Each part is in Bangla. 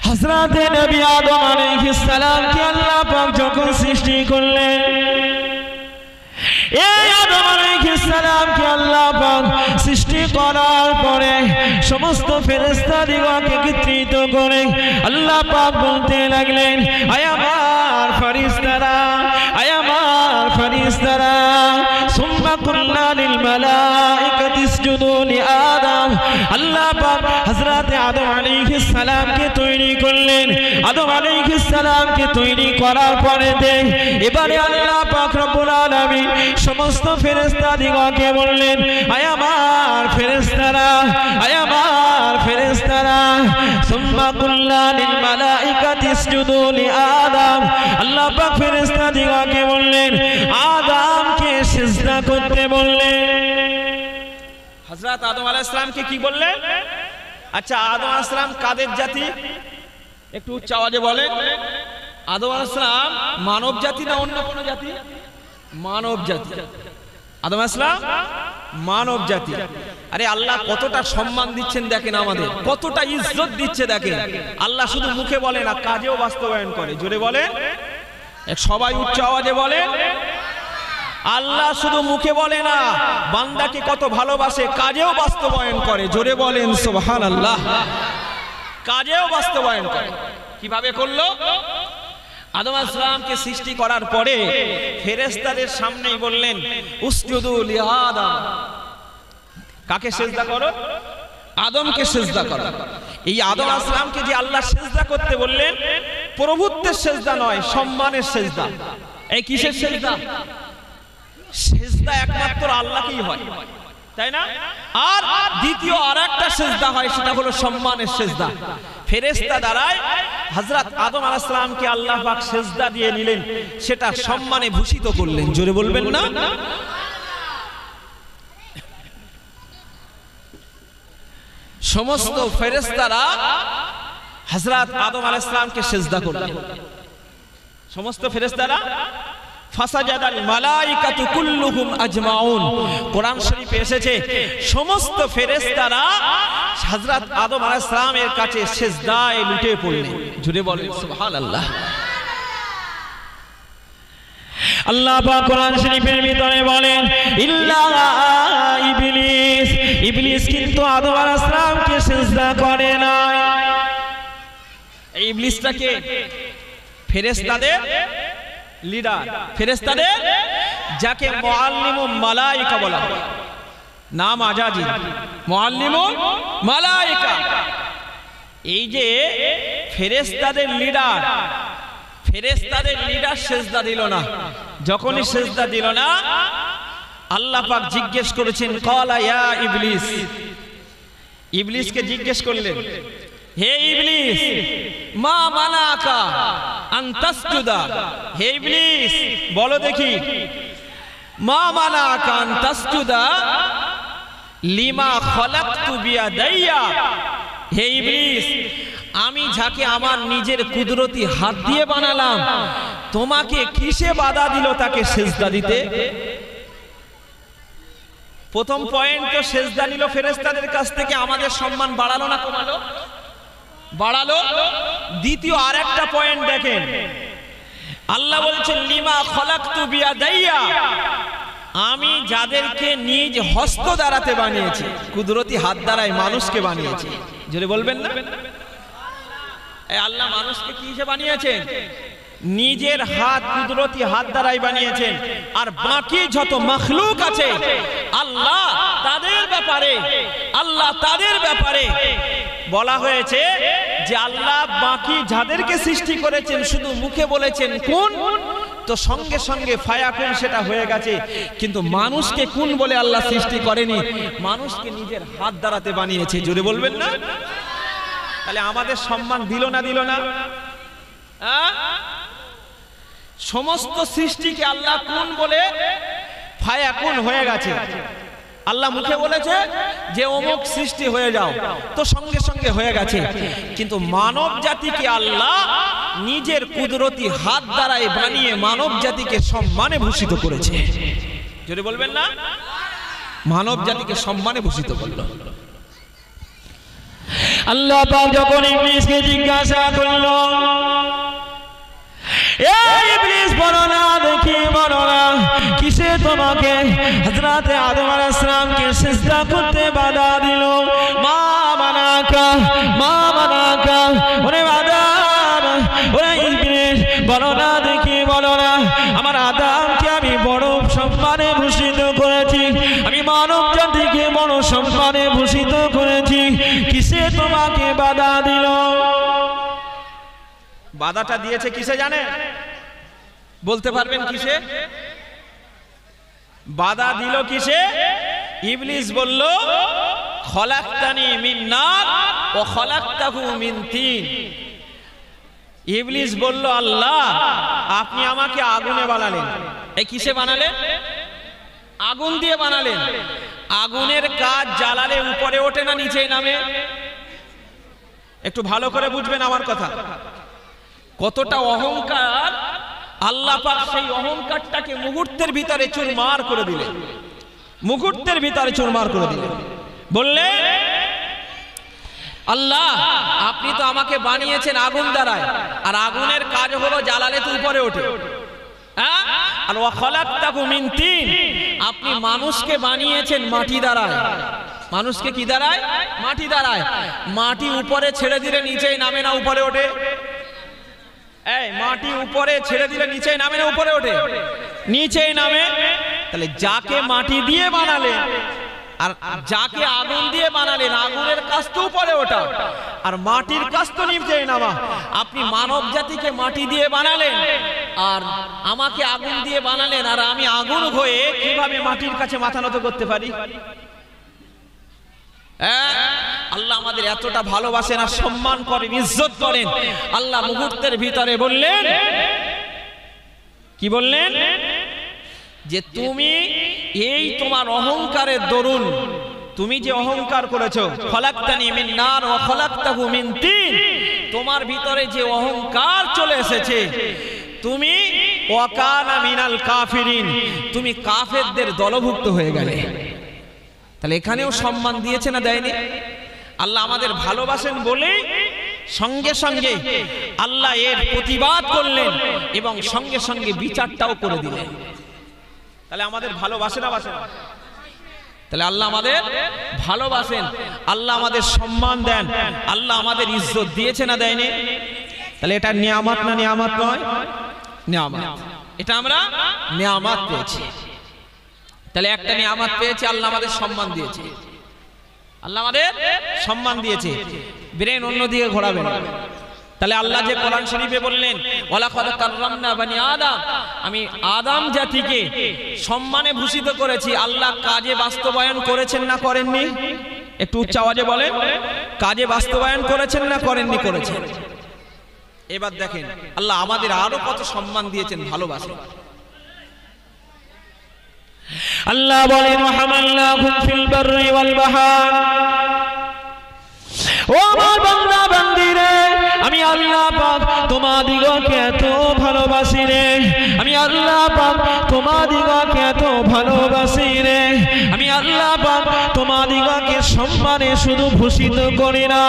হযরতে নবী আদম আলাইহিস সালামকে আল্লাহ পাক যখন সৃষ্টি করলেন, এই আদম আলাইহিস সালামকে আল্লাহ পাক সৃষ্টি করার পরে সমস্ত ফেরেশতাদিগকে একত্রিত করে আল্লাহ পাক বলতে লাগলেন, আয় আমার ফেরেশতারা, আয় আমার ফেরেশতারা, সুম্মা কুল্লা লিল মালাইকাতি ইসজুদু লি আদম। আল্লাহ পাক হযরতে আদম আলাইহিস সালামকে তৈরি করলেন। আদম আলাইহিস সালামকে তৈরি করার পরে এবারে আল্লাহ পাক রব্বুল আলামিন সমস্ত ফেরেশতাদিগকে বললেন, আয় আমার ফেরেশতারা, আয় আমার ফেরেশতারা, সুম্মা কুল্লা লিল মালাইকাতি ইসজুদু লি আদম। আল্লাহ পাক ফেরেশতাদিগকে বললেন, আদমকে সিজদা করতে বললেন। হযরত আদম আলাইহিস সালামকে কি বললেন? আচ্ছা, আদম আলাইহিস সালাম কাদের জাতি? একটু উচ্চ আওয়াজে বলেন। আদম আলাইহিস সালাম মানব জাতি না অন্য কোন জাতি? মানব জাতি। আদম আলাইহিস সালাম মানব জাতি। আরে আল্লাহ কতটা সম্মান দিচ্ছেন দেখেন, আমাদের কতটা ইজ্জত দিচ্ছে দেখেন। আল্লাহ শুধু মুখে বলে না, কাজেও বাস্তবায়ন করে। জোরে বলেন, সবাই উচ্চ আওয়াজে বলেন। আল্লাহ শুধু মুখে বলে না, বান্দাকে কত ভালোবাসে, কাজেও বাস্তবায়ন করে। জোরে বলেন সুবহানাল্লাহ। কাজেও বাস্তবায়ন করে। কিভাবে করলো? আদম আলাইহিস সালামকে সৃষ্টি করার পরে ফেরেশতাদের সামনেই বললেন, উসজুদু লি আদম। কাকে সিজদা করো? আদমকে সিজদা করো। এই আদম আলাইহিস সালামকে যে আল্লাহ সিজদা করতে বললেন, প্রভুত্বের সিজদা নয়, সম্মানের সিজদা। এই কিসের সিজদা? সিজদা একমাত্র আল্লাহকেই হয়, তাই না? আর দ্বিতীয় আরেকটা সিজদা হয়, সেটা হলো সম্মানের সিজদা। ফেরেশতা দ্বারাই হযরত আদম আলাইহিস সালামকে আল্লাহ পাক সিজদা দিয়ে নিলেন, সেটা সম্মানে ভূষিত করলেন। জোরে বলবেন না? সমস্ত ফেরেশতারা হযরত আদম আলাইহিস সালামকে সিজদা করলেন। সমস্ত ফেরেশতারা ফাসাজাদাল মালাইকাতু কুল্লুহুম আজমাউন। কোরআন শরীফে এসেছে, সমস্ত ফেরেশতারা হযরত আদম আলাইহিস সালামের কাছে সিজদায় লুটিয়ে পড়লেন। জোরে বলেন সুবহানাল্লাহ। আল্লাহ পাক কোরআন শরীফের ভিতরে বলেন, ইল্লা ইবলিস। ইবলিস কিন্তু আদম আলাইহিস সালামকে সিজদা করে না। এই ইবলিসটাকে ফেরেশতাদের লিডার, ফেরেশতাদের যাকে মুআল্লিমুল মালায়েকা বলা হয়, নাম আজাজি মুআল্লিমুল মালায়েকা। এই যে ফেরেশতাদের লিডার, ফেরেশতাদের লিডার সিজদা দিল না। যখনই সিজদা দিল না, আল্লাহ পাক জিজ্ঞেস করেছেন, ক্বালা ইয়া ইবলিস। ইবলিসকে জিজ্ঞেস করলেন, হে ইবলিস, মা মানাকা আন তাসজুদা। হে ইবলিস, বলো দেখি, মা মানাকা আন তাসজুদা লিমা খলাকতু বিয়াদাইয়া। হে ইবলিস, আমি যাকে আমার নিজের কুদরতি হাত দিয়ে বানালাম, তোমাকে কিসে বাধা দিল তাকে সিজদা দিতে? প্রথম পয়েন্ট তো সিজদা নিল ফেরেশতাদের কাছ থেকে, আমাদের সম্মান বাড়ালো না কমালো? বাড়ালো। দ্বিতীয় আরেকটা পয়েন্ট দেখেন, আল্লাহ বলছেন, লিমা খলাকতু বিয়াদাইয়া। আমি যাদেরকে নিজ হস্ত দ্বারাতে বানিয়েছি, কুদরতি হাত দ্বারাই মানুষকে বানিয়েছি। জোরে বলবেন না? আল্লাহ মানুষকে কি হিসেবে বানিয়েছেন? নিজের হাত, কুদরতি হাত দ্বারাই বানিয়েছেন। আর বাকি যত মাখলুক আছে, আল্লাহ তাদের ব্যাপারে বলা হয়েছে যে আল্লাহ বাকি যাদেরকে সৃষ্টি করেছেন শুধু মুখে বলেছেন কোন, তো সঙ্গে সঙ্গে ফায়াকুন সেটা হয়ে গেছে। কিন্তু মানুষকে কোন বলে আল্লাহ সৃষ্টি করেনি, মানুষকে নিজের হাত দ্বারাতে বানিয়েছে। জোরে বলবেন না? তাহলে আমাদের সম্মান দিল না? দিল না? সমস্ত সৃষ্টিকে আল্লাহ কোন বলে ফায়াকুন হয়ে গেছে। আল্লাহ মুখে বলেছে যে অমুক সৃষ্টি হয়ে যাও, তো সঙ্গে সঙ্গে হয়ে গেছে। কিন্তু মানব জাতিকে আল্লাহ নিজের কুদরতি হাত দ্বারাই বানিয়ে মানব জাতিকে সম্মানে ভূষিত করেছে। যদি বলবেন না, মানব জাতিকে সম্মানে ভূষিত করলো। আল্লাহ পাক যখন ইবলিসকে জিজ্ঞাসা করলো, এই ইবলিস বলো না দেখি, বলো না কিসে তোমাকে হযরতে আদম আলাইহিস সালামকে সিজদা করতে বাধা দিল? মা মানাকা, মা মানাকা, ওরে আদম, ওরে ইবলিস বলো না দেখি, বলো না আমার আদমকে আমি বড় সম্মানে ভূষিত করেছি, আমি মানব জাতিকে বড় সম্মানে ভূষিত করেছি, কিসে তোমাকে বাধা দিল? বাধাটা দিয়েছে কিসে জানেন? বলতে পারবেন কিসে? বাধা দিল কিসে? ইবলিস বলল, খলাকতানি মিন নার ওয়া খলাকতাহু মিন তিন। ইবলিস বলল, আল্লাহ আপনি আমাকে আগুনে বানালেন। এই কিসে বানালেন? আগুন দিয়ে বানালেন। আগুনের কাজ জ্বালালে উপরে ওঠে না নিচে নামে? একটু ভালো করে বুঝবেন আমার কথা। কতটা অহংকার! আল্লাহ পাক সেই অহংকারটাকে মুহূর্তের ভিতরে চুরমার করে দিলেন, মুহূর্তের ভিতরে চুরমার করে দিলেন। বললেন, আল্লাহ আপনি তো আমাকে বানিয়েছেন আগুন দ্বারায়, আর আগুনের কাজ হলো জ্বালালে তো উপরে ওঠে। আর ওয়া খলাকতাহু মিন তিন, আপনি মানুষকে বানিয়েছেন মাটি দ্বারায়। মানুষকে কি দ্বারায়? মাটি দ্বারায়। মাটি উপরে ছেড়ে দিলে নিচেই নামে না উপরে ওঠে? এই মাটি উপরে ছেড়ে দিলে নিচেই নামে না উপরে ওঠে? নিচেই নামে। তাহলে যাকে মাটি দিয়ে বানালেন আর যাকে আগুন দিয়ে বানালেন, আগুনের কাজ তো উপরে ওঠা আর মাটির কাজ তো নিচেই নামা। আপনি মানব জাতিকে মাটি দিয়ে বানালেন আর আমাকে আগুন দিয়ে বানালেন, আর আমি আগুন হয়ে কিভাবে মাটির কাছে মাথা নত করতে পারি? আল্লাহ আমাদের এতটা ভালোবাসেন আর সম্মান করেন, ইজ্জত করেন। আল্লাহ মুহূর্তের ভিতরে বললেন, কি বললেন? যে তুমি এই তোমার অহংকারের দরুন, তুমি যে অহংকার করেছো, খলাকতানি মিন নার ওয়া খলাকতাহু মিন তিন, তোমার ভিতরে যে অহংকার চলে এসেছে, তুমি ওয়া কানা মিনাল কাফিরিন, তুমি কাফেরদের দলভুক্ত হয়ে গেলে। তাহলে এখানেও সম্মান দিয়েছে না দেয়নি? আল্লাহ আমাদের ভালোবাসেন বলেই সঙ্গে সঙ্গে আল্লাহ এর প্রতিবাদ করলেন এবং সঙ্গে সঙ্গে বিচারটাও করে দিলেন। তাহলে আমাদের ভালোবাসে না বাসে না? তাহলে আল্লাহ আমাদের ভালোবাসেন, আল্লাহ আমাদের সম্মান দেন, আল্লাহ আমাদের ইজ্জত দিয়েছে না দেয়নি? তাহলে এটা নিয়ামত না নিয়ামত নয়? নিয়ামত। এটা আমরা নিয়ামত পেয়েছি। তাহলে একটা নিয়ামত পেয়েছি, আল্লাহ আমাদের সম্মান দিয়েছে, আল্লাহ আমাদের সম্মান দিয়েছে। ব্রেন অন্যদিকে ঘোরাবেন। তাহলে আল্লাহ যে কোরআন শরীফে বললেন, ওয়ালাকাদ কাররামনা বানি আদম, আমি আদম জাতিকে সম্মানে ভূষিত করেছি, আল্লাহ কাজে বাস্তবায়ন করেছেন না করেননি? একটু উচ্চ আওয়াজে বলেন, কাজে বাস্তবায়ন করেছেন না করেননি? করেছেন। এবার দেখেন আল্লাহ আমাদের আরো কত সম্মান দিয়েছেন, ভালোবাসেন। আল্লাহ বলেন, ওয়াহামালনাকুম ফিল বাররি ওয়াল বাহর, ও আমার বান্দা বান্দীরে, আমি আল্লাহ পাক তোমাদিগকে এত ভালোবাসি রে, আমি আল্লাহ পাক তোমাদিগকে এত ভালোবাসি রে, আমি আল্লাহ পাক তোমাদিগকে সম্মানে শুধু ভূষিত করি না,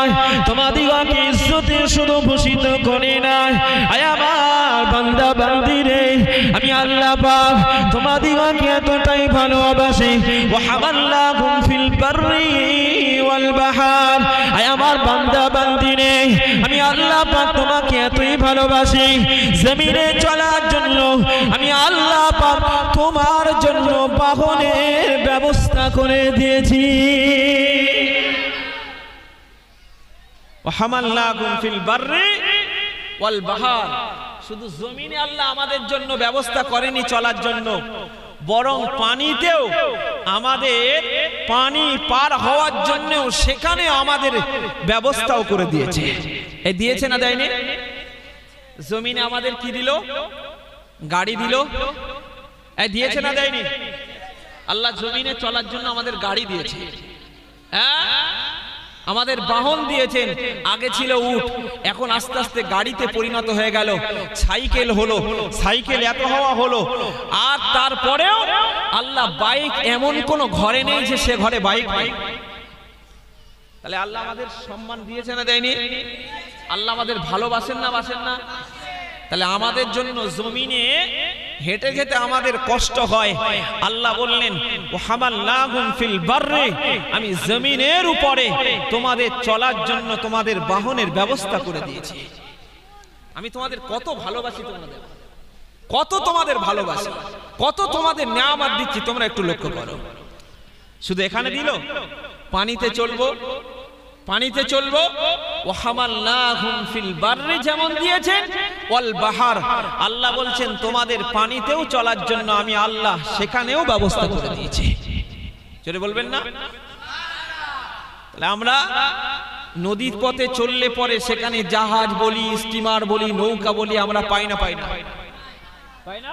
তোমাদিগকে ইজ্জতে শুধু ভূষিত করি না। আয় আমার বান্দা বান্দীরে, আমি আল্লাহ পাক তোমাদিগকে এতটাই ভালোবাসি। ওয়াহামালনাকুম ফিল বাররি ওয়াল বাহর, আয় আমার বান্দা বান্দীরে, আমি আল্লাহ পাক তোমাকে এতই ভালোবাসি, জমিনে চলার জন্য আমি আল্লাহ পাক তোমার জন্য বাহনের ব্যবস্থা করে দিয়েছি। ওয়াহামালনাকুম ফিল বাররি ওয়াল বাহর, শুধু জমিনে আল্লাহ আমাদের জন্য ব্যবস্থা করেনি চলার জন্য, বরং পানিতেও আমাদের পানি পার হওয়ার জন্য সেখানে আমাদের ব্যবস্থাও করে দিয়েছে। এই দিয়েছে না দেয়নি? জমিনে আমাদের কি দিল? গাড়ি দিল। এই দিয়েছে না দেয়নি? আল্লাহ জমিনে চলার জন্য আমাদের গাড়ি দিয়েছে, আমাদের বাহন দিয়েছেন। আগে ছিল উট, এখন আস্তে আস্তে গাড়িতে পরিণত হয়ে গেল, সাইকেল হলো, সাইকেল এত হওয়া হলো। আর তারপরেও আল্লাহ বাইক এমন কোন ঘরে নেই যে সে ঘরে বাইক নেই। তাহলে আল্লাহ আমাদের সম্মান দিয়েছে না দেয়নি? আল্লাহ আমাদের ভালোবাসেন না বাসেন না? তাহলে আমাদের জন্য জমিনে হেঁটে যেতে আমাদের কষ্ট হয়, আল্লাহ বললেন ওয়াহামালনাহুম ফিল বাররি, আমি জমিনের উপরে তোমাদের চলার জন্য তোমাদের বাহনের ব্যবস্থা করে দিয়েছি। আমি তোমাদের কত ভালোবাসি, তোমাদের কত তোমাদের ভালোবাসি, কত তোমাদের নিয়ামত দিচ্ছি, তোমরা একটু লক্ষ্য করো। শুধু এখানে দিল পানিতে চলবো, পানিতে চলবো, ওয়াহামালনাহুম ফিল বাররি যেমন দিয়েছেন, ওয়াল বাহার, আল্লাহ বলছেন তোমাদের পানিতেও চলার জন্য আমি আল্লাহ সেখানেও ব্যবস্থা করে দিয়েছি। জোরে বলবেন না? তাহলে আমরা নদীর পথে চললে পরে সেখানে জাহাজ বলি, স্টিমার বলি, নৌকা বলি, আমরা পাই না? পাই না? পাই না?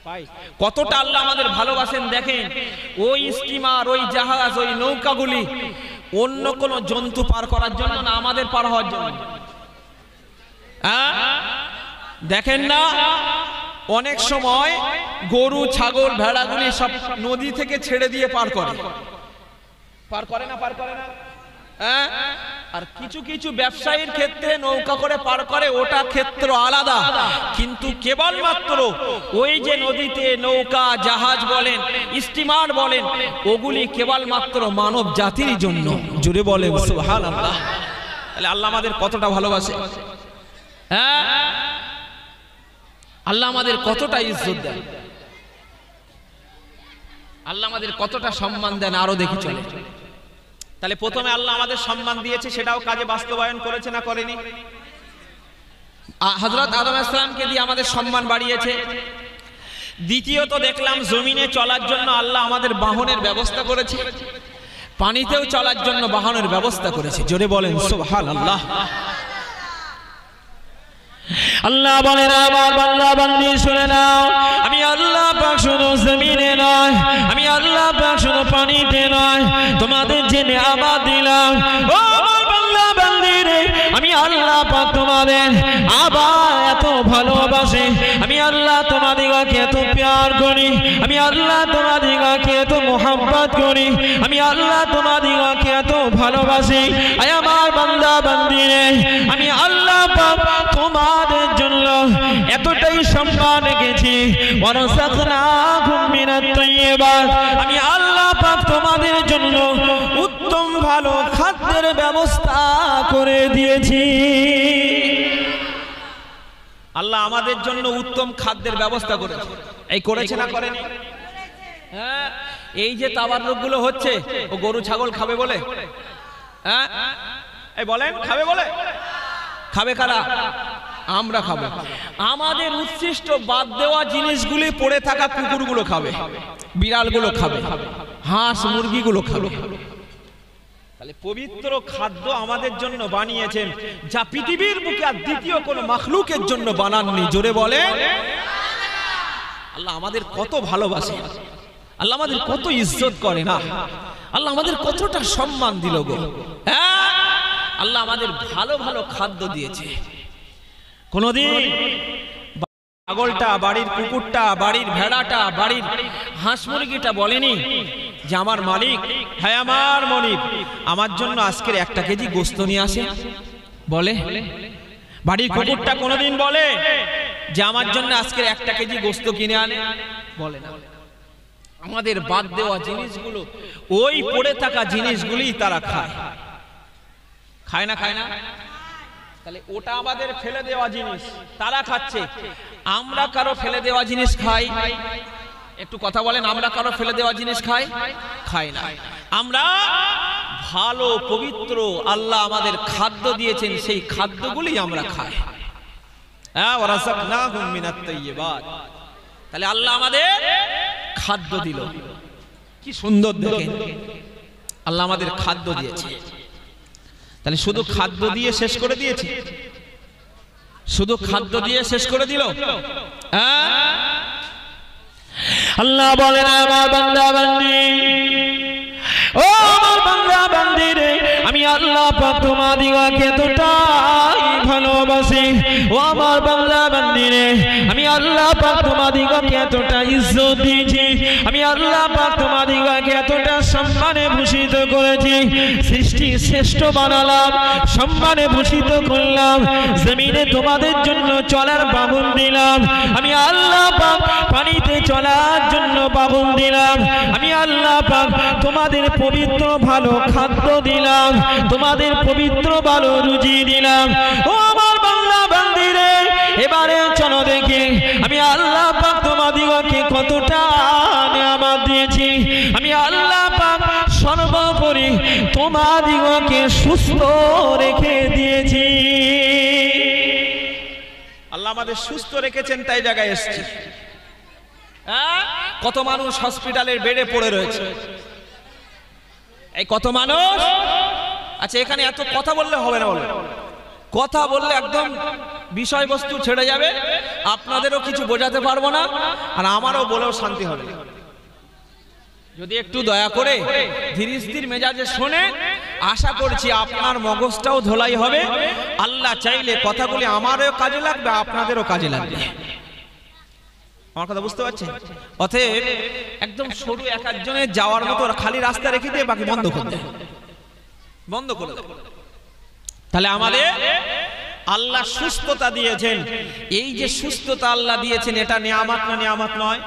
পাই। কতটা আল্লাহ আমাদের ভালোবাসেন দেখেন। ওই স্টিমার, ওই জাহাজ, ওই নৌকাগুলি অন্য কোন জন্তু পার করার জন্য না, আমাদের পার হওয়ার জন্য? দেখেন না অনেক সময় গরু, ছাগল, ভেড়াগুলি সব নদী থেকে ছেড়ে দিয়ে পার করে, পার করে না? পার করে না? আর কিছু কিছু ব্যবসায়ীর ক্ষেত্রে নৌকা করে পার করে, ওটা ক্ষেত্র আলাদা। কিন্তু কেবলমাত্র ওই যে নদীতে নৌকা, জাহাজ বলেন, স্টিমার বলেন, ওগুলি কেবলমাত্র মানব জাতির জন্য। জুড়ে বলে সুবহানাল্লাহ। তাহলে আল্লাহ আমাদের কতটা ভালোবাসে, আল্লাহ আমাদের কতটা ইজ্জত দেন, আল্লাহ আমাদের কতটা সম্মান দেন, আরো দেখি চলে। তাহলে প্রথমে আল্লাহ আমাদের সম্মান দিয়েছে, সেটাও কাজে বাস্তবায়ন করেছে না করেনি? হযরত আদম আলাইহিস সালামকে দিয়ে আমাদের সম্মান বাড়িয়েছে। দ্বিতীয়ত দেখলাম জমিনে চলার জন্য আল্লাহ আমাদের বাহনের ব্যবস্থা করেছে, পানিতেও চলার জন্য বাহনের ব্যবস্থা করেছে। জোরে বলেন সুবহানাল্লাহ। আল্লাহ বলেন আমার বান্দা বান্দি শুনে নাও, আমি আল্লাহ পাক শুধু জমিনে নয়, আমি আল্লাহ পাক শুধু পানিতে নয়, তোমাদের যে নিয়ামত দিলাম, ও আমার বান্দা বান্দি রে, আমি আল্লাহ পাক তোমাদের আবার এত ভালোবাসি, আমি আল্লাহ তোমাদিগকে এত প্যার করি, আমি আল্লাহ তোমাদিগকে এত মোহাব্বত করি, আমি আল্লাহ তোমাদিগকে এত ভালোবাসি। আয় আমার বান্দা বান্দি রে, আমি আল্লাহ পাক তোমাদের জন্য এতটাই সম্মান রেখেছি, ওয়ারাযাকনাকুম মিনাত তাইয়্যিবাত, আমি আল্লাহ পাক তোমাদের জন্য উত্তম ভালো খাদ্যের ব্যবস্থা করে দিয়েছি। আল্লাহ আমাদের জন্য উত্তম খাদ্যের ব্যবস্থা করেছে। এই করেছে না করেনি? হ্যাঁ, এই যে তাবাররুকগুলো হচ্ছে, ও গরু ছাগল খাবে বলে? হ্যাঁ, এই বলেন খাবে বলে? খাবে কারা? আমরা খাবো। আমাদের উচ্ছিষ্ট বাদ দেওয়া জিনিসগুলি পড়ে থাকা কুকুরগুলো খাবে, বিড়ালগুলো খাবে, হাঁস মুরগিগুলো খাবে। তাহলে পবিত্র খাদ্য আমাদের জন্য বানিয়েছেন, যা পৃথিবীর বুকে আর দ্বিতীয় কোন মাখলুকের জন্য বানাননি। জোরে বলে আল্লাহ আমাদের কত ভালোবাসে, আল্লাহ আমাদের কত ইজ্জত করে না, আল্লাহ আমাদের কতটা সম্মান দিল গো। হ্যাঁ, আল্লাহ আমাদের ভালো ভালো খাদ্য দিয়েছে। কোনদিন ছাগলটা, বাড়ির কুকুরটা, বাড়ির ভেড়াটা, বাড়ির হাঁস মুরগিটা বলেনি যে আমার মালিক, হ্যাঁ আমার মনিব, আমার জন্য আজকের 1 কেজি গোস্ত নিয়ে আসে? বলে? বাড়ির কুকুরটা কোনদিন বলে যে আমার জন্য আজকের 1 কেজি গোস্ত কিনে আনে? বলে না। আমাদের বাদ দেওয়া জিনিসগুলো, ওই পড়ে থাকা জিনিসগুলি তারা খায়, খায় না? খায় না? তাহলে ওটা আমাদের ফেলে দেওয়া জিনিস, তারা খাচ্ছে। আমরা কারো ফেলে দেওয়া জিনিস খাই? একটু কথা বলেন, আমরা কারো ফেলে দেওয়া জিনিস খাই? খাই না। আমরা ভালো পবিত্র আল্লাহ আমাদের খাদ্য দিয়েছেন, সেই খাদ্যগুলি আমরা খাই। হ্যাঁ, ওয়ারাযাকনাকুম মিনাত তাইয়্যিবাত। তাহলে আল্লাহ আমাদের খাদ্য দিল, কি সুন্দর দেখেন, আল্লাহ আমাদের খাদ্য দিয়েছে। তাহলে শুধু খাদ্য দিয়ে শেষ করে দিয়েছে? শুধু খাদ্য দিয়ে শেষ করে দিল? আল্লাহ বলেন আমার বান্দা বান্দি, ও আমার বান্দা বান্দি রে, আমি আল্লাহ পাক তোমাদিগকে এতটাই ভালোবাসি, ও আমার বাংলা বান্দিরে, আমি আল্লাহ পাক তোমাদিগকে এতটা ইজ্জত দিয়েছি, আমি আল্লাহ পাক তোমাদিগকে এতটা সম্মানে ভূষিত করেছি, সৃষ্টি শ্রেষ্ঠ বানালাম, সম্মানে ভূষিত করলাম, জমিনে তোমাদের জন্য চলার বাহন দিলাম, আমি আল্লাহ পাক পানিতে চলার জন্য বাহন দিলাম, আমি আল্লাহ পাক তোমাদের পবিত্র ভালো খাদ্য দিলাম, তোমাদের পবিত্র ভালো রুজি দিলাম। ও আমার বাংলা বান্দিরে, এবারে চলো দেখি আমি আল্লাহ পাক তোমাদিগকে কতটা নিয়ামত দিয়েছি। আমি আল্লাহ পাক সর্বোপরি তোমাদিগকে সুস্থ রেখে দিয়েছি। আল্লাহ আমাদের সুস্থ রেখেছেন, তাই জায়গায় এসেছি। কত মানুষ হসপিটালের বেডে পড়ে রয়েছে, এই কত মানুষ। আচ্ছা, এখানে এত কথা বললে হবে না, বলে কথা বললে একদম বিষয়বস্তু ছেড়ে যাবে, আপনাদেরও কিছু বোঝাতে পারবো না, আর আমারও বলেও শান্তি হবে না। যদি একটু দয়া করে ধীর স্থির মেজাজে শোনে, আশা করছি আপনার মগজটাও ধোলাই হবে। আল্লাহ চাইলে কথাগুলি আমারও কাজে লাগবে, আপনাদেরও কাজে লাগবে। আমার কথা বুঝতে পারছেন? অতএব একদম সরু এক একজনের যাওয়ার মতো খালি রাস্তা রেখে দিয়ে বাকি বন্ধ করে দেয়, বন্ধ করে দেয়। তাহলে আমাদের আল্লাহ সুস্থতা দিয়েছেন, এই যে সুস্থতা আল্লাহ দিয়েছেন, এটা নিয়ামত না নিয়ামত নয়?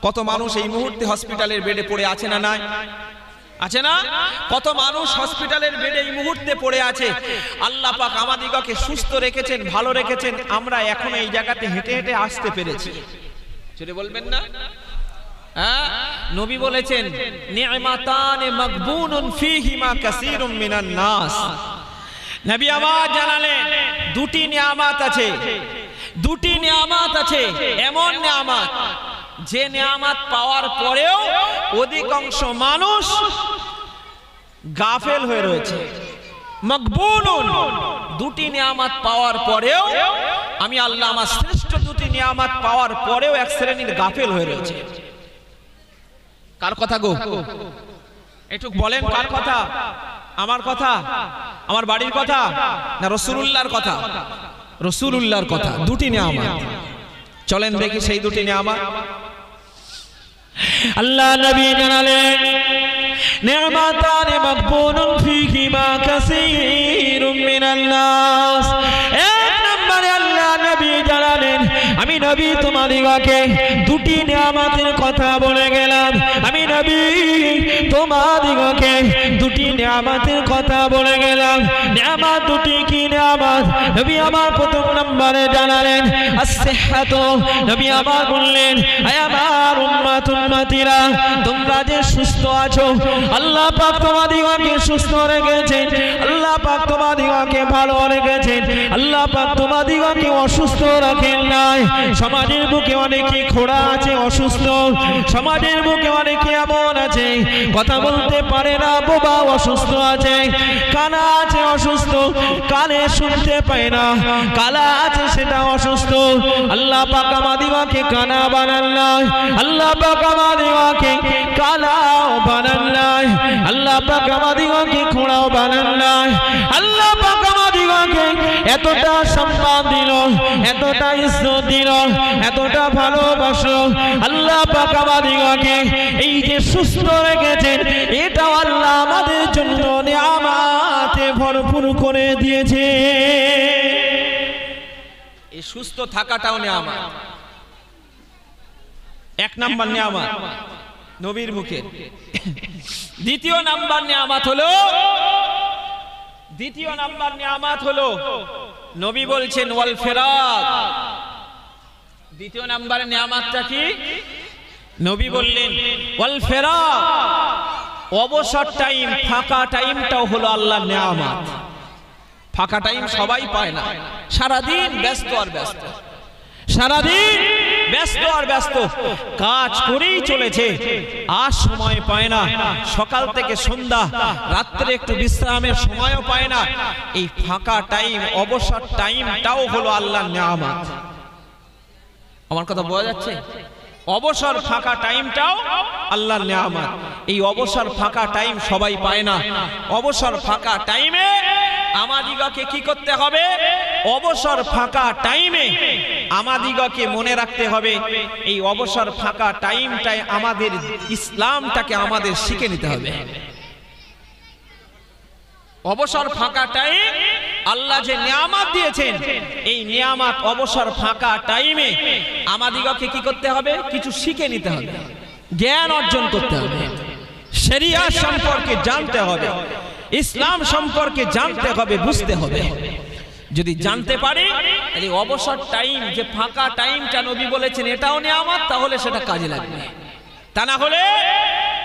কত মানুষ এই মুহূর্তে হসপিটালের বেডে পড়ে আছে না নাই? আছে না? কত মানুষ হসপিটালের বেডে এই মুহূর্তে পড়ে আছে। আল্লাহ পাক আমাদিগকে সুস্থ রেখেছেন, ভালো রেখেছেন, আমরা এখন এই জায়গাতে হেঁটে হেঁটে আসতে পেরেছি। চলে বলবেন না? নবী বলেছেন, নি'মাতানে মাগবুনুন ফীহিমা কাসীরুম মিনান নাস। নবী আমার জানালেন দুটি নিয়ামত আছে, দুটি নিয়ামত আছে, এমন নিয়ামত যে নিয়ামত পাওয়ার পরেও অধিকাংশ মানুষ গাফেল হয়ে রয়েছে। মাগবুনুন, দুটি নিয়ামত পাওয়ার পরেও, আমি আল্লাহ আমার শ্রেষ্ঠ দুটি নিয়ামত পাওয়ার পরেও এক শ্রেণীর গাফেল হয়ে রয়েছে। কার কথা গো? একটু বলেন, কার কথা? আমার কথা, আমার বাড়ির কথা, না রাসূলুল্লাহর কথা? রাসূলুল্লাহর কথা। দুটি নিয়ামত, চলেন দেখি সেই দুটি নিয়ামত। আল্লাহ নবী জানালেন, নি'মাতানে মাগবুনুন ফীহিমা কাসীরুম মিনান নাস। এক নম্বরে আল্লাহ নবী জানালেন, আমি নবী তোমাদিগকে দুটি নিয়ামতের কথা বলে গেলাম, আমি নবী তোমাদিগকে দুটি নিয়ামতের কথা বলে গেলাম। নিয়ামত দুটি কি নিয়ামত? নবী আমার প্রথম নম্বরে জানালেন আস-সিহহাতু। নবী আমার বললেন, আয় আমার উম্মত উম্মতিরা, তোমরা যে সুস্থ আছো, আল্লাহ পাক তোমাদিগকে সুস্থ রেখেছেন, আল্লাহ পাক তোমাদিগকে ভালো রেখেছেন, আল্লাহ পাক তোমাদিগকে অসুস্থ রাখেন নাই। সমাজের বুকে অনেকে খোড়া আছে, অসুস্থ। সমাজের বুকে অনেকে এমন আছে কথা বলতে পারে না, বোবা, অসুস্থ আছে। কানা আছে, অসুস্থ, কানে শুনতে পায় না। কালা আছে, সেটা অসুস্থ। আল্লাহ পাক আমাদিগকে কানা বানান নাই, আল্লাহ পাক আমাদিগকে কালাও বানান নাই, আল্লাহ পাক আমাদিগকে খোড়াও বানান নাই। আল্লাহ পাক আমাদিগকে এতটা সম্মান দিল, এতটা ইজ্জত দিল, এতটা ভালোবাসলো। আল্লাহ পাক আমাদিগকে এই যে সুস্থ রেখেছেন, এটাও আল্লাহ আমাদের জন্য নিয়ামতে ভরপুর করে দিয়েছে। এই সুস্থ থাকাটাও নিয়ামত, এক নাম্বার নিয়ামত নবীর মুখে। দ্বিতীয় নাম্বার নিয়ামত হলো, দ্বিতীয় নাম্বার নিয়ামত হলো নবী বলছেন ওয়াল ফিরাক। দ্বিতীয় নাম্বার নিয়ামতটা কি? নবী বললেন ওয়াল ফিরাক, অবসর টাইম, ফাঁকা টাইমটাও হলো আল্লাহর নিয়ামত। ফাঁকা টাইম সবাই পায় না, সারাদিন ব্যস্ত আর ব্যস্ত, সারাদিন ব্যস্ত আর ব্যস্ত, কাজ করেই চলেছে, আর সময় পায় না। সকাল থেকে সন্ধ্যা, রাত্রে একটু বিশ্রামের সময়ও পায় না। এই ফাঁকা টাইম, অবসর টাইমটাও হলো আল্লাহর নিয়ামত। আমার কথা বোঝা যাচ্ছে? অবসর ফাঁকা টাইমটাও আল্লাহর নিয়ামত। এই অবসর ফাঁকা টাইম সবাই পায় না। অবসর ফাঁকা টাইমে আমাদিগকে কি করতে হবে? অবসর ফাঁকা টাইমে আমাদিগকে মনে রাখতে হবে, এই অবসর ফাঁকা টাইমটায় আমাদের ইসলামটাকে আমাদের শিখে নিতে হবে। অবসর ফাঁকা টাইম আল্লাহ যে নিয়ামত দিয়েছেন, এই নিয়ামত অবসর ফাঁকা টাইমে আমাদিগকে কি করতে হবে? কিছু শিখে নিতে হবে, জ্ঞান অর্জন করতে হবে, শরিয়াত সম্পর্কে জানতে হবে, ইসলাম সম্পর্কে জানতে হবে, বুঝতে হবে। যদি জানতে পারি তাহলে অবসর টাইম যে ফাঁকা টাইমটা নবী বলেছেন এটাও নিয়ামত, তাহলে সেটা কাজে লাগবে। তা না হলে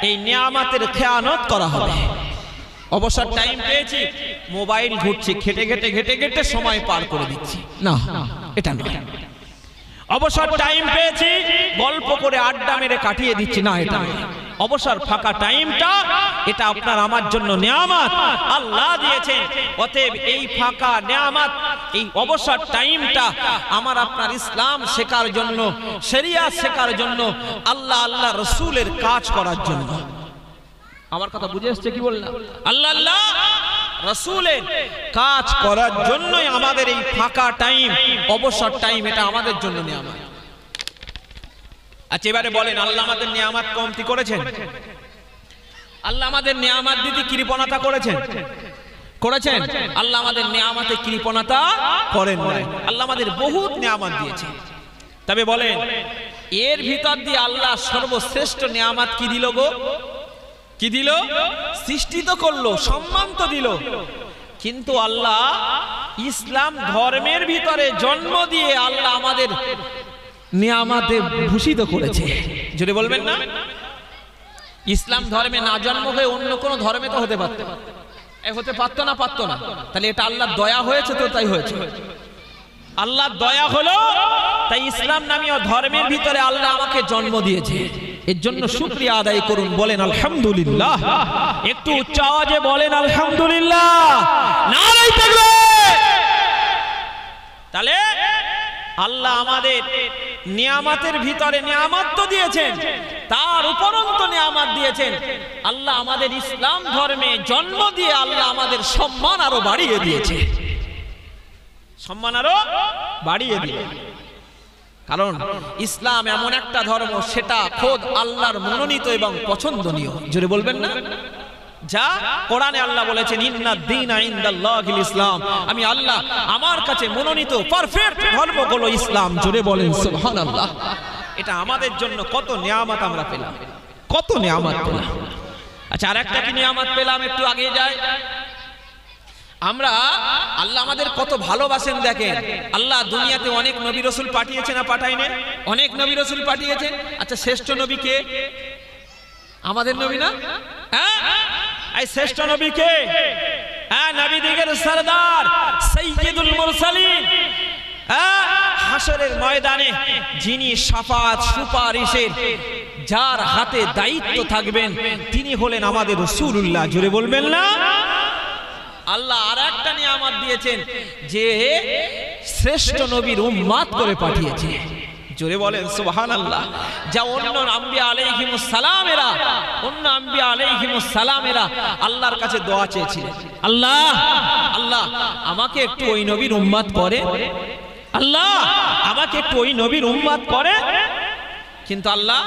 এই নিয়ামতের খেয়ানত করা হবে। অবসর টাইম পেয়েছি, মোবাইল ঘুরছি, ঘেটে ঘেটে ঘেটে ঘেটে সময় পার করে দিচ্ছি, না, এটা নয়। অবসর টাইম পেয়েছি, গল্প করে আড্ডা মেরে কাটিয়ে দিচ্ছি, না, এটা নয়। অবসর ফাঁকা টাইমটা এটা আপনার আমার জন্য নিয়ামত আল্লাহ দিয়েছেন। অতএব এই ফাঁকা নিয়ামত, এই অবসর টাইমটা আমার আপনার ইসলাম শেখার জন্য, শরিয়াত শেখার জন্য, আল্লাহ আল্লাহ রাসূলের কাজ করার জন্য। আমার কথা বুঝে আসছে কি বললাম? আল্লাহ আল্লাহ রাসূলের কাজ করার জন্যই আমাদের এই ফাঁকা টাইম, অবসর টাইম, এটা আমাদের জন্য নিয়ামত। আচ্ছা, এবারে বলেন, আল্লাহ আমাদের নিয়ামত কমতি করেছেন? আল্লাহ আমাদের নিয়ামত দিতে কৃপণতা করেছেন? করেছেন? আল্লাহ আমাদের নিয়ামতে কৃপণতা করেন নাই। আল্লাহ আমাদের বহুত নিয়ামত দিয়েছে। তবে বলেন, এর ভিতর দিয়ে আল্লাহ সর্বশ্রেষ্ঠ নিয়ামত কি দিল গো? কি দিল? সৃষ্টি তো করলো, সম্মান তো দিল, কিন্তু আল্লাহ ইসলাম ধর্মের ভিতরে জন্ম দিয়ে আল্লাহ আমাদের নিয়ামতে ভূষিত করেছে। যদি বলবেন না, ইসলাম ধর্মে না জন্ম হয়ে অন্য কোন ধর্মে তো হতে পারত, হতে পারতো না, পারতো না। তাহলে এটা আল্লাহর দয়া হয়েছে, তো তাই হয়েছে। আল্লাহর দয়া হলো, তাই ইসলাম নামীয় ধর্মের ভিতরে আল্লাহ আমাকে জন্ম দিয়েছে। এর জন্য শুকরিয়া আদায় করুন, বলেন আলহামদুলিল্লাহ। একটু উচ্চ আওয়াজে বলেন আলহামদুলিল্লাহ, নারে তাকবীর। তাহলে আল্লাহ আমাদের নিয়ামতের ভিতরে নিয়ামত তো দিয়েছেন, তার উপরন্ত নিয়ামত দিয়েছেন। আল্লাহ আমাদের ইসলাম ধর্মে জন্ম দিয়ে আল্লাহ আমাদের সম্মান আরো বাড়িয়ে দিয়েছে, সম্মান আরো বাড়িয়ে দিয়ে। কারণ ইসলাম এমন একটা ধর্ম, সেটা খোদ আল্লাহর মনোনীত এবং পছন্দনীয়। জোরে বলবেন না? যা কোরআনে আল্লাহ বলেছেন, ইন্নাদ দীনা ইনদাল্লাহিল ইসলাম, আমি আল্লাহ আমার কাছে মনোনীত পারফেক্ট ধর্ম হলো ইসলাম। জোরে বলেন সুবহানাল্লাহ। এটা আমাদের জন্য কত নিয়ামত আমরা পেলাম, কত নিয়ামত পেলাম। আচ্ছা, আর একটা কি নিয়ামত পেলাম, একটু আগে যাই। আমরা আল্লাহ আমাদের কত ভালোবাসেন দেখেন। আল্লাহ দুনিয়াতে অনেক নবী রাসূল পাঠিয়েছে না পাঠায়নি? অনেক নবী রাসূল পাঠিয়েছেন। আচ্ছা, শ্রেষ্ঠ নবী কে? আমাদের নবী না? হ্যাঁ, এই শ্রেষ্ঠ নবী কে? হ্যাঁ, নবীদের সরদার সাইয়্যিদুল মুরসালিন। হাসরের ময়দানে যিনি শাফাত সুপারিশের যার হাতে দায়িত্ব থাকবেন, তিনি হলেন আমাদের রাসূলুল্লাহ। জোরে বলবেন না? আল্লাহ আর একটা নিয়ামত দিয়েছেন, যে শ্রেষ্ঠ নবীর উম্মত করে পাঠিয়েছে। জোরে বলেন সুবহানাল্লাহ। যা অন্য আম্বিয়া আলাইহিমুস সালামেরা, অন্য আম্বিয়া আলাইহিমুস সালামেরা আল্লাহর কাছে দোয়া চেয়েছিলেন, আল্লাহ আল্লাহ আমাকে একটু ওই নবীর উম্মত করে, আল্লাহ আমাকে একটু ওই নবীর উম্মত করে। কিন্তু আল্লাহ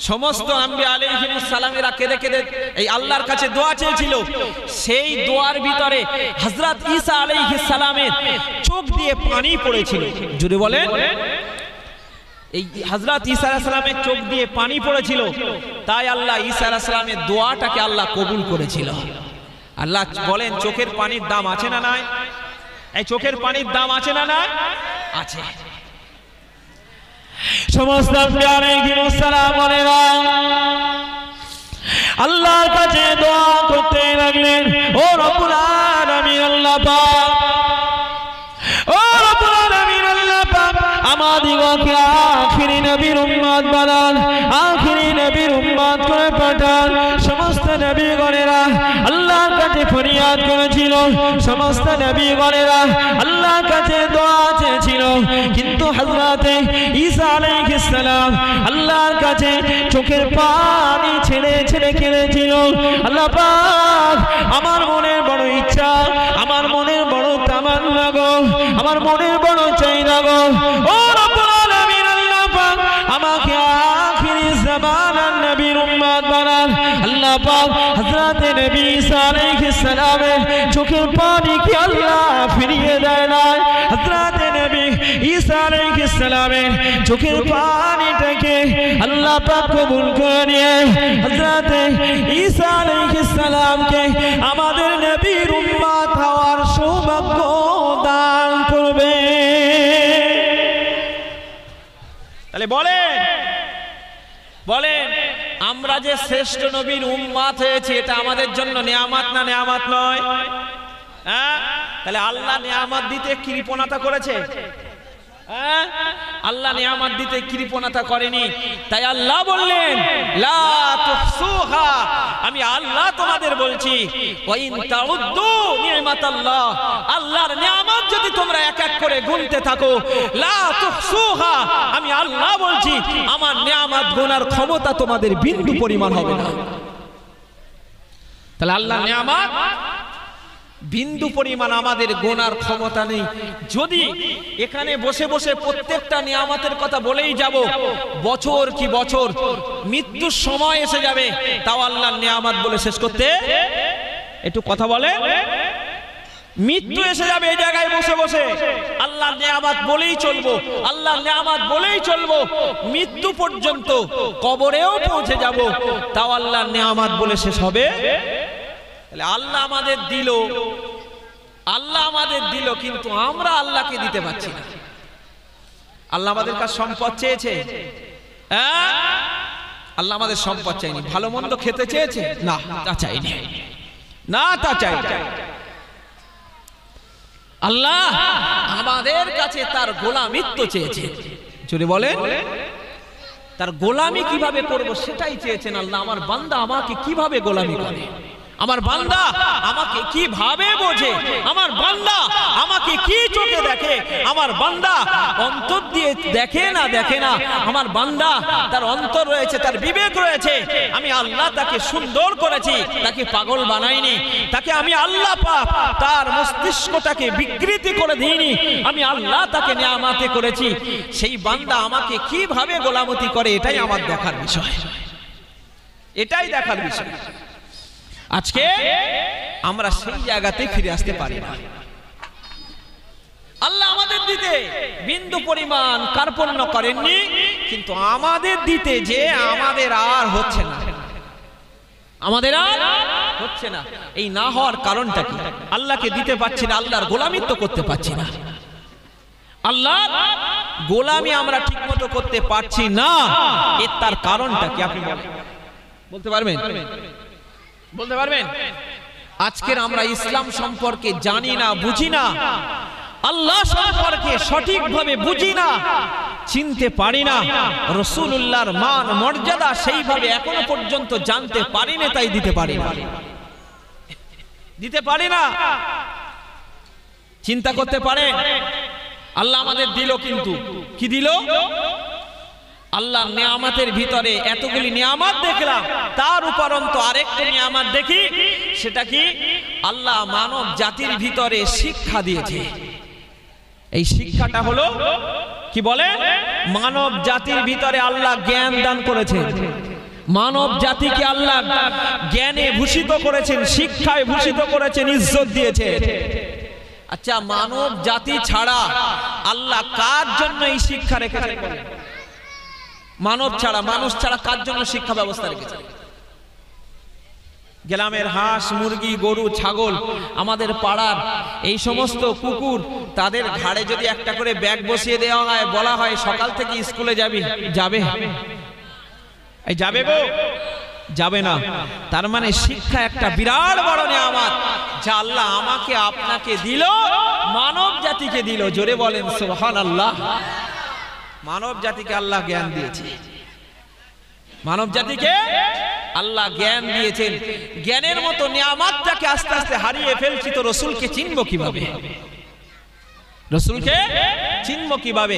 সমস্ত আম্বিয়া আলাইহিমুস সালামেরা কেঁদে কেঁদে এই আল্লাহর কাছে দোয়া চেয়েছিল। সেই দোয়ার ভিতরে হযরত ঈসা আলাইহিস সালামের চোখ দিয়ে পানি পড়েছিল। জোরে বলেন, এই হযরত ঈসা আলাইহিস সালামের চোখ দিয়ে পানি পড়েছিল, তাই আল্লাহ ঈসা আলাইহিস সালামের দোয়াটাকে আল্লাহ কবুল করেছিল। আল্লাহ বলেন, চোখের পানির দাম আছে না নাই? এই চোখের পানির দাম আছে না নাই? আছে। সমস্ত আম্বিয়া আলাইহিমুস সালামেরা আল্লাহর কাছে দোয়া করতে লাগলেন, ও রব্বুল আলামিন আল্লাহ পাক, ও রব্বুল আলামিন আল্লাহ পাক, আমাদিগকে আখিরি নবীর উম্মত বানান, আখিরি নবীর উম্মত করে পাঠান। সমস্ত নবীগণেরা আল্লাহর কাছে ফরিয়াদ করেছিল, সমস্ত নবীগণেরা আল্লাহর কাছে দোয়া চেয়েছিল, কিন্তু হযরতে ঈসা আলাইহিস সালাম আল্লাহর কাছে চোখের পানি ছেড়ে ছেড়ে কেঁদেছিল। আল্লাহ পাক, আমার মনের বড় ইচ্ছা, আমার মনের বড় তামান্না, আল্লাহ গো, আমার মনের বড় চাহিদা গো, ও রব্বুল আলামিন আল্লাহ পাক আমাকে আখিরি জামানার নবীর উম্মত বানান। আল্লাহ পাক হযরত নবী ঈসা আলাইহিস সালামের চোখের পানি কি আল্লাহ ফিরিয়ে দেয় না? হযরত নবী ঈসা আলাইহিস সালামের চোখের পানিটাকে আল্লাহ পাক কবুল করে নিয়ে হযরত ঈসা আলাইহিস সালামকে আমাদের নবীর উম্মত হওয়ার সৌভাগ্য দান করবে। তাহলে বলেন আমরা যে শ্রেষ্ঠ নবীর উম্মত হয়েছে এটা আমাদের জন্য নিয়ামত না নিয়ামত নয়? হ্যাঁ, তাহলে আল্লাহ নিয়ামত দিতে কৃপণতা করেছে? হ্যাঁ, আল্লাহ নিয়ামত দিতে কৃপণতা করেনি। তাই আল্লাহ বললেন লা তুহসুহা, আমি আল্লাহ তোমাদের বলছি ওয়া ইন তাউদ্দু নি'মাতাল্লাহ, আল্লাহর নিয়ামত যদি তোমরা এক এক করে গুনতে থাকো, লা তুহসুহা, আমি আল্লাহ বলছি আমার নিয়ামত গোনার ক্ষমতা তোমাদের বিন্দু পরিমাণ হবে না। তাহলে আল্লাহর নিয়ামত বিন্দু পরিমাণ আমাদের গোনার ক্ষমতা নেই। যদি এখানে বসে বসে প্রত্যেকটা নিয়ামতের কথা বলেই যাব, বছর কি বছর মৃত্যুর সময় এসে যাবে, তাও আল্লাহর নিয়ামত বলে শেষ করতে একটু কথা বলে। মৃত্যু এসে যাবে এই জায়গায় বসে বসে আল্লাহর নিয়ামত বলেই চলবো, আল্লাহর নিয়ামত বলেই চলবো, মৃত্যু পর্যন্ত কবরেও পৌঁছে যাব, তাও আল্লাহর নিয়ামত বলে শেষ হবে। তাহলে আল্লাহ আমাদের দিল, কিন্তু আমরা আল্লাহকে দিতে পারছি না। আল্লাহ আমাদের কাছে সম্পদ চেয়েছে? আল্লাহ আমাদের সম্পদ চাইনি। ভালো মন্দ খেতে চেয়েছে? না, তা চাইনি, না তা চাই। আল্লাহ আমাদের কাছে তার গোলামিত্ব চেয়েছে। যদি বলেন তার গোলামি কিভাবে করব সেটাই চেয়েছেন আল্লাহ। আমার বান্দা আমাকে কিভাবে গোলামি করে, আমার বান্দা আমাকে কিভাবে বোঝে, আমার বান্দা আমাকে কি চোখে দেখে, আমার বান্দা অন্তর দিয়ে দেখে না আমার বান্দা তার অন্তর রয়েছে, তার বিবেক রয়েছে। আমি আল্লাহ তাকে সুন্দর করেছি, তাকে পাগল বানাইনি, তাকে আমি আল্লাহ পাক তার মস্তিষ্কটাকে বিকৃতি করে দিইনি, আমি আল্লাহ তাকে নিয়ামতে করেছি। সেই বান্দা আমাকে কিভাবে গোলামতি করে এটাই আমার দেখার বিষয়, এটাই দেখার বিষয়। আজকে আমরা সেই জায়গাতে ফিরে আসতে পারি না। আল্লাহ আমাদের দিতে বিন্দু পরিমাণ কার্পণ্য করেননি, কিন্তু আমাদের দিতে যে আমাদের আর হচ্ছে না, আমাদের আর হচ্ছে না। এই না হওয়ার কারণটা কি? আল্লাহকে দিতে পারছি না, আল্লাহর গোলামিত্ব করতে পারছি না। আল্লাহ গোলামি আমরা ঠিক মতো করতে পারছি না, এর তার কারণটা কি আপনি বলতে পারবেন? বলতে পারবেন? আজকের আমরা ইসলাম সম্পর্কে জানি না, বুঝি না, আল্লাহ সম্পর্কে সঠিকভাবে বুঝি না, চিনতে পারি না, রাসূলুল্লাহর মান মর্যাদা সেইভাবে এখনো পর্যন্ত জানতে পারি না, তাই দিতে পারি না। চিন্তা করতে পারেন, আল্লাহ আমাদের দিল, কিন্তু কি দিল? আল্লাহর নিয়ামতের ভিতরে এতগুলি নিয়ামত দেখলাম, তার উপরন্ত আরেকটা নিয়ামত দেখি, সেটা কি? আল্লাহ মানব জাতির ভিতরে শিক্ষা দিয়েছে। এই শিক্ষাটা হলো কি বলে? মানব জাতির ভিতরে আল্লাহ জ্ঞান দান করেছেন, মানব জাতিকে আল্লাহ জ্ঞানে ভূষিত করেছেন, শিক্ষায় ভূষিত করেছেন, ইজ্জত দিয়েছেন। আচ্ছা, মানব জাতি ছাড়া আল্লাহ কার জন্য এই শিক্ষা রেখেছেন? মানব ছাড়া, মানুষ ছাড়া কার জন্য শিক্ষা ব্যবস্থা রেখেছে? গ্রামের হাঁস, মুরগি, গরু, ছাগল, আমাদের পাড়ার এই সমস্ত কুকুর, তাদের ঘাড়ে যদি একটা করে ব্যাগ বসিয়ে দেওয়া হয়, বলা হয় সকাল থেকে স্কুলে যাবে, এই যাবে গো? যাবে না। তার মানে শিক্ষা একটা বিরাট বড় নিয়ামত যা আল্লাহ আমাকে আপনাকে দিল, মানব জাতিকে দিল। জোরে বলেন সুবহানাল্লাহ। মানব জাতিকে আল্লাহ জ্ঞান দিয়েছে, মানব জাতিকে আল্লাহ জ্ঞান দিয়েছেন। জ্ঞানের মতো নিয়ামতটাকে আস্তে আস্তে হারিয়ে ফেলছি, তো রসুলকে চিনব কিভাবে? রসুলকে চিনব কিভাবে?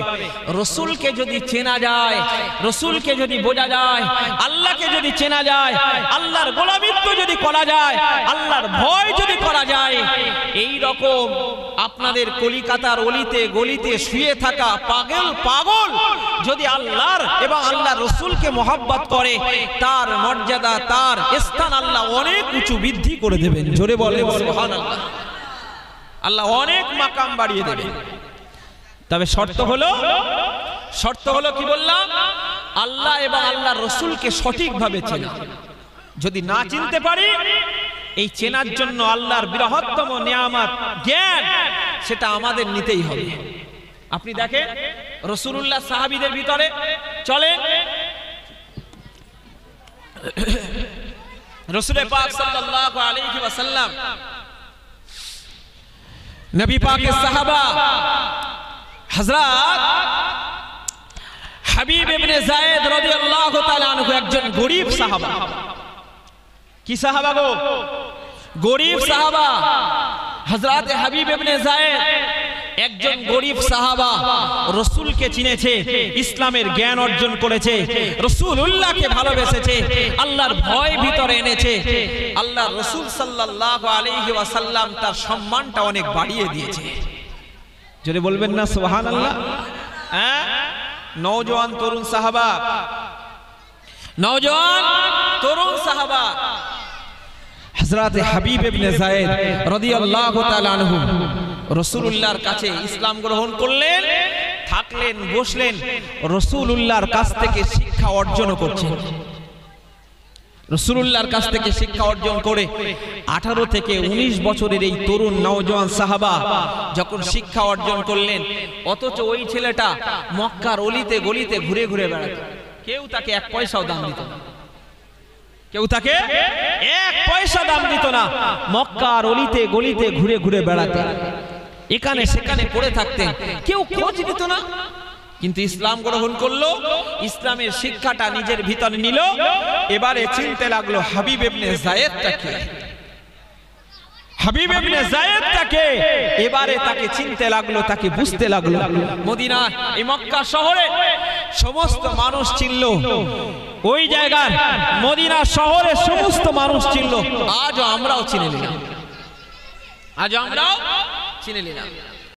রসুলকে যদি চেনা যায়, রসুলকে যদি বোঝা যায়, আল্লাহকে যদি চেনা যায়, আল্লাহর গোলামিত্ব যদি করা যায়, আল্লাহর ভয় যদি করা যায়, এই রকম আপনাদের কলিকাতার অলিতে গলিতে শুয়ে থাকা পাগল যদি আল্লাহর এবং আল্লাহ রসুলকে মহব্বত করে, তার মর্যাদা, তার স্থান আল্লাহ অনেক উঁচু বৃদ্ধি করে দেবেন। জোরে বলে সুবহানাল্লাহ। আল্লাহ অনেক মাকাম বাড়িয়ে দেবেন। তবে শর্ত হলো কি বললাম, আল্লাহ এবং আল্লাহ রসুলকে সঠিকভাবে চেনা। যদি না চিনতে পারি, এই চেনার জন্য আল্লাহর বৃহত্তম নিয়ামত জ্ঞান, সেটা আমাদের নিতেই হবে। আপনি দেখেন রাসূলুল্লাহ সাহাবীদের ভিতরে চলেন, রাসূল পাক সাল্লাল্লাহু আলাইহি ওয়াসাল্লাম, নবী পাকের সাহাবা হযরত হাবিব ইবনে যায়েদ রাদিয়াল্লাহু তাআলা আনহু একজন গরীব সাহাবা। কি সাহাবা গো? গরীব সাহাবা। হযরত হাবিব ইবনে যায়েদ একজন গরীব সাহাবা, রাসূলকে চিনেছে, ইসলামের জ্ঞান অর্জন করেছে, রাসূলুল্লাহকে ভালোবেসেছে, আল্লাহর ভয় ভিতরে এনেছে। আল্লাহ রাসূল সাল্লাল্লাহু আলাইহি ওয়াসাল্লাম তার সম্মানটা অনেক বাড়িয়ে দিয়েছে। যদি বলবেন না সুবহানাল্লাহ। হ্যাঁ, নওজোয়ান তরুণ সাহাবা হযরত হাবিব ইবনে যায়েদ রাদিয়াল্লাহু তাআলা আনহু রাসূলুল্লাহর কাছে ইসলাম গ্রহণ করলেন, থাকলেন, বসলেন, রাসূলুল্লাহর কাছ থেকে শিক্ষা অর্জন করছেন। রাসূলুল্লাহর কাছ থেকে শিক্ষা অর্জন করে 18 থেকে 19 বছরের এই তরুণ নওজোয়ান সাহাবা যখন শিক্ষা অর্জন করলেন, অথচ ওই ছেলেটা মক্কার অলিতে গলিতে ঘুরে ঘুরে বেড়াতো। কেউ তাকে 1 পয়সাও দাম দিত না। কেউ তাকে 1 পয়সা দাম দিত না। মক্কার অলিতে গলিতে ঘুরে ঘুরে বেড়াতেন, এখানে সেখানে পড়ে থাকতেন, কেউ খোঁজ নিত না। কিন্তু ইসলাম গ্রহণ করলো, ইসলামের শিক্ষাটা নিজের ভিতরে নিল। এবারে চিনতে লাগলো হাবিব ইবনে যায়েদটাকে। হাবিব ইবনে যায়েদটাকে এবারে তাকে চিনতে লাগলো, তাকে বুঝতে লাগলো। মদিনা, এই মক্কা শহরে সমস্ত মানুষ চিনল, ওই জায়গার মদিনা শহরে সমস্ত মানুষ চিনল। আজও আমরাও চিনে নিলাম।